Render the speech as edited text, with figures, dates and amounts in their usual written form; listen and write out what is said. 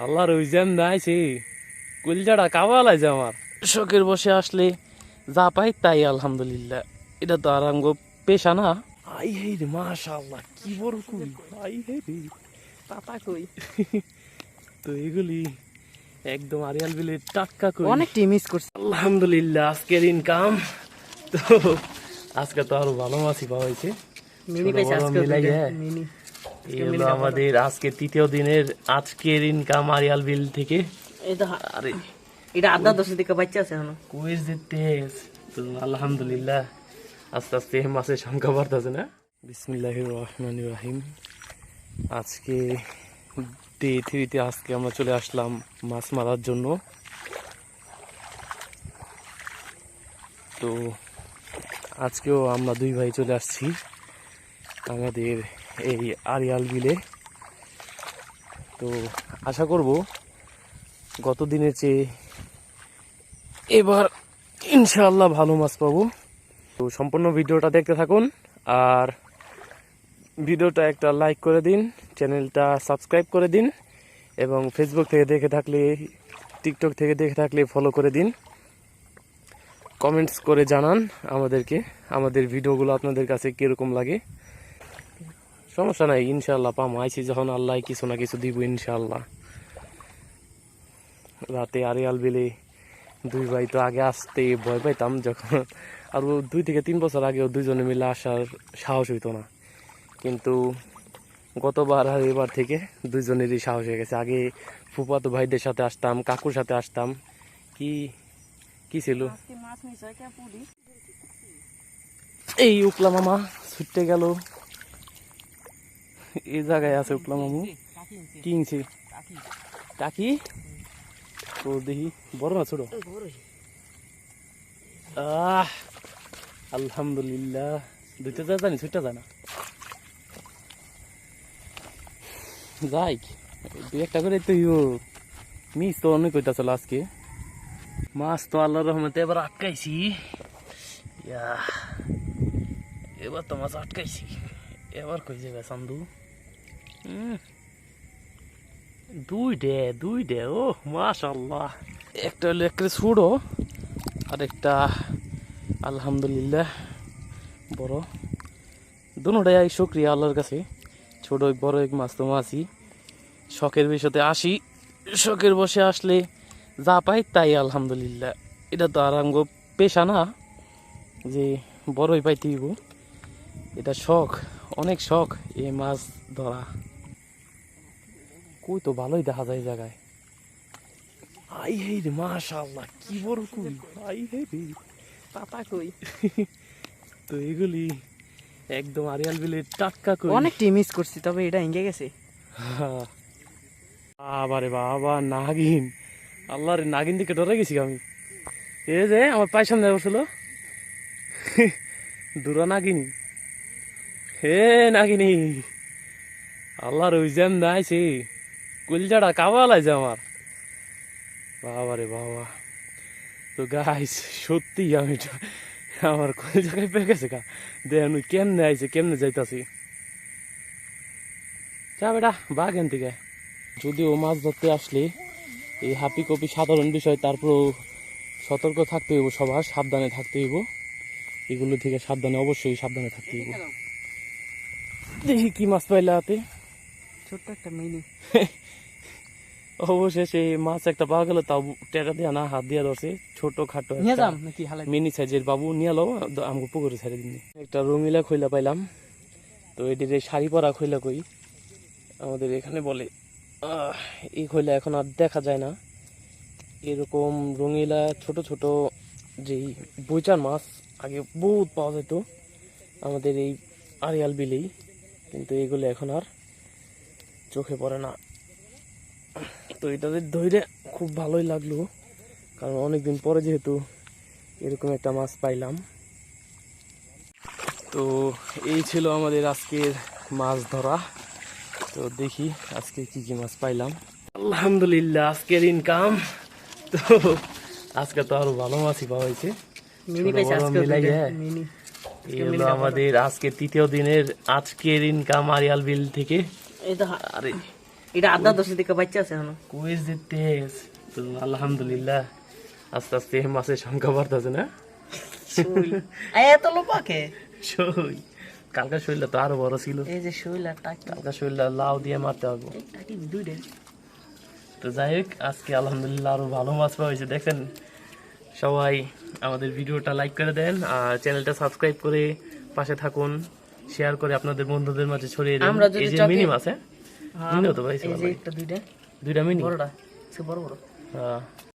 আল্লাহর ওই জ্যাম নাইছে কুলজাটা কাবালাইছে আমার। শখের বসে আসলে যা পাই তাই আলহামদুলিল্লাহ। এটা তো আর আমগো পেশা না। আই হে রে মাশাআল্লাহ, কি বড় কুল! আই হে রে পাতা কই তো এগুলি একদম আরিয়াল বিলের টাটকা কুল। অনেকটাই মিস করছি। আলহামদুলিল্লাহ আজকের ইনকাম তো আজকে তো আরো ভালো মাছই পাওয়া হয়েছে। মিনি পাইছে আজকে মিনি। এই হলো আমাদের আজকে তৃতীয় দিনের আজকের ইনকাম আরিয়াল বিল থেকে। এটা আরে এটা আদা 10 দিকে বাচ্চা আছে এখনো। কুইজ দিতে তো আলহামদুলিল্লাহ আস্তে আস্তে মাছের সংখ্যা বাড়তেছে না। বিসমিল্লাহির রহমানির রহিম। আজকে ডে 3-তে আজকে আমরা চলে আসলাম মাছ মারার জন্য। তো আজকেও আমরা দুই ভাই চলে আসছি আমাদের এই আরিয়াল বিলে। তো আশা করব গত দিনের চেয়ে এবার ইনশাআল্লাহ ভালো মাছ পাবো। তো সম্পূর্ণ ভিডিওটা দেখতে থাকুন আর ভিডিওটা একটা লাইক করে দিন, চ্যানেলটা সাবস্ক্রাইব করে দিন এবং ফেসবুক থেকে দেখে থাকলে, টিকটক থেকে দেখে থাকলে ফলো করে দিন। কমেন্টস করে জানান আমাদেরকে আমাদের ভিডিওগুলো আপনাদের কাছে কীরকম লাগে। সমস্যা নাই, ইনশাআল্লাহ পাম আইছি যখন আল্লাহ কিছু না কিছু দিব ইনশাআল্লাহ। রাতে আরিয়াল বিলে দুই ভাই তো আগে আসতে ভয় পাইতাম, যখন আর 2 থেকে 3 বছর আগেও দুইজনে মিলে আসার সাহস হইতো না, কিন্তু গতবার আর এবার থেকে দুইজনেরই সাহস হয়ে গেছে। আগে ফুফাতো ভাইদের সাথে আসতাম, কাকুর সাথে আসতাম। কি কি ছিল এই উকলা মামা ছুটতে গেল, এই জায়গায় আছে উকলা মামু। কিনছি টাকি তো দেখি বড় না ছোট? আলহামদুলিল্লাহ দুইটা যা জানি ছুটটা যায় না, যাই 2-1টা করে তো মিস তো অনেক হইতাছিল আজকে। মাছ তো আল্লাহর রহমতে এবার আটকাইছি। এবার তো মাছ আটকাইছি, এবার কই যাবে চান্দু? দুইটা ও মাশাআল্লাহ। একটা হলো একটা ছোড়ো আর একটা আলহামদুলিল্লাহ বড়। দুটোটাই শুকরিয়া আল্লাহর কাছে। ছোট বড় এক মাছ তো মাছই, শখের বিষয়তে আসি, শখের বসে আসলে যা পাই তাই আলহামদুলিল্লাহ। এটা তো আর আমগো পেশা না যে বড়ই পাইতে হইব, এটা শখ, অনেক শখ এই মাছ ধরা। কই তো ভালোই দেখা যায় জায়গায়। আই হে রে মাশাআল্লাহ, কি বড় কুল! আই হে রে পাতা কই তো এগুলি একদম আরিয়াল বিলের টাটকা কুল। অনেকটাই মিস করছি, তবে এটা হিঙ্গে গেছে। আবারে বাবা নাগিন! আল্লাহরে নাগিন দিকে ডরে গেছি আমি। এই যে আমার পায়ের সামনে বসছিল দূরা নাগিনী। হে নাগিনী, আল্লাহর ওই জ্যাম নাইছে কুলজাটা কাবালাইছে আমার। বাবারে বাবা! তো গাইস সত্যি আমি আমার কোন জায়গায় পেয়ে গেছে গা, দেখুন কেমনে আইছে, কেমনে যাইতাছি। যা বেটা বাঘ এন থেকে। যদিও মাছ ধরতে আসলে এই হাপি কপি সাধারণ বিষয়, তারপর সতর্ক থাকতে হইব, সবার সাবধানে থাকতে হইব, এগুলো থেকে সাবধানে, অবশ্যই সাবধানে থাকতে হইব। দেখি কি মাছ পাইলে হাতে। ছোট্ট একটা মিনি। অবশেষে মাছ একটা পাওয়া গেল, তাও টেটা দিয়ে না, হাত দিয়ে ধরছে। ছোট খাটো মিনি সাইজের বাবু নিয়ে লো, আমাকে পুকুরে ছেড়ে দিন। একটা রঙিলা খইলা পাইলাম, তো এটির শাড়ি পরা খইলা কই আমাদের এখানে বলে। এই খইলা এখন আর দেখা যায় না। এরকম রঙিলা ছোট ছোট যেই বইচার মাছ আগে বহুত পাওয়া যেত আমাদের এই আরিয়াল বিলেই, কিন্তু এগুলো এখন আর চোখে পড়ে না। তো এটাদের ধরে খুব ভালোই লাগলো, কারণ অনেকদিন পরে যেহেতু এরকম একটা মাছ পাইলাম। তো এই ছিল আমাদের আজকের মাছ ধরা। তো দেখি আজকে কি কি মাছ পাইলাম। আলহামদুলিল্লাহ আজকের ইনকাম তো আজকে তো আরো ভালো মাছই পাওয়া হয়েছে। এই হলো আমাদের আজকে তৃতীয় দিনের আজকের ইনকাম আরিয়াল বিল থেকে। আরে এটা আদা দশ দিকে বাচ্চা আছে এখনো। কুইজ দিতে তো আলহামদুলিল্লাহ আস্তে আস্তে মাছের সংখ্যা বাড়তেছে না? এত লোপাকে শৈল কালকা শৈলটা তো আরো বড় ছিল। এই যে শৈল আর টাকি কালকা শৈলটা লাউ দিয়ে মারতে হবে। টাকি দুইটা। তো যাই হোক আজকে আলহামদুলিল্লাহ আরো ভালো মাছ পাওয়া হয়েছে। দেখেন সবাই আমাদের ভিডিওটা লাইক করে দেন আর চ্যানেলটা সাবস্ক্রাইব করে পাশে থাকুন, শেয়ার করে আপনাদের বন্ধুদের মাঝে ছড়িয়ে দিন। আমরা যদি এই যে চকে- মিনি মাছ, হ্যাঁ মিনিও তো ভাই এই যে একটা দুইটা দুইটা মিনি। বড়টা সে বড় বড়। হ্যাঁ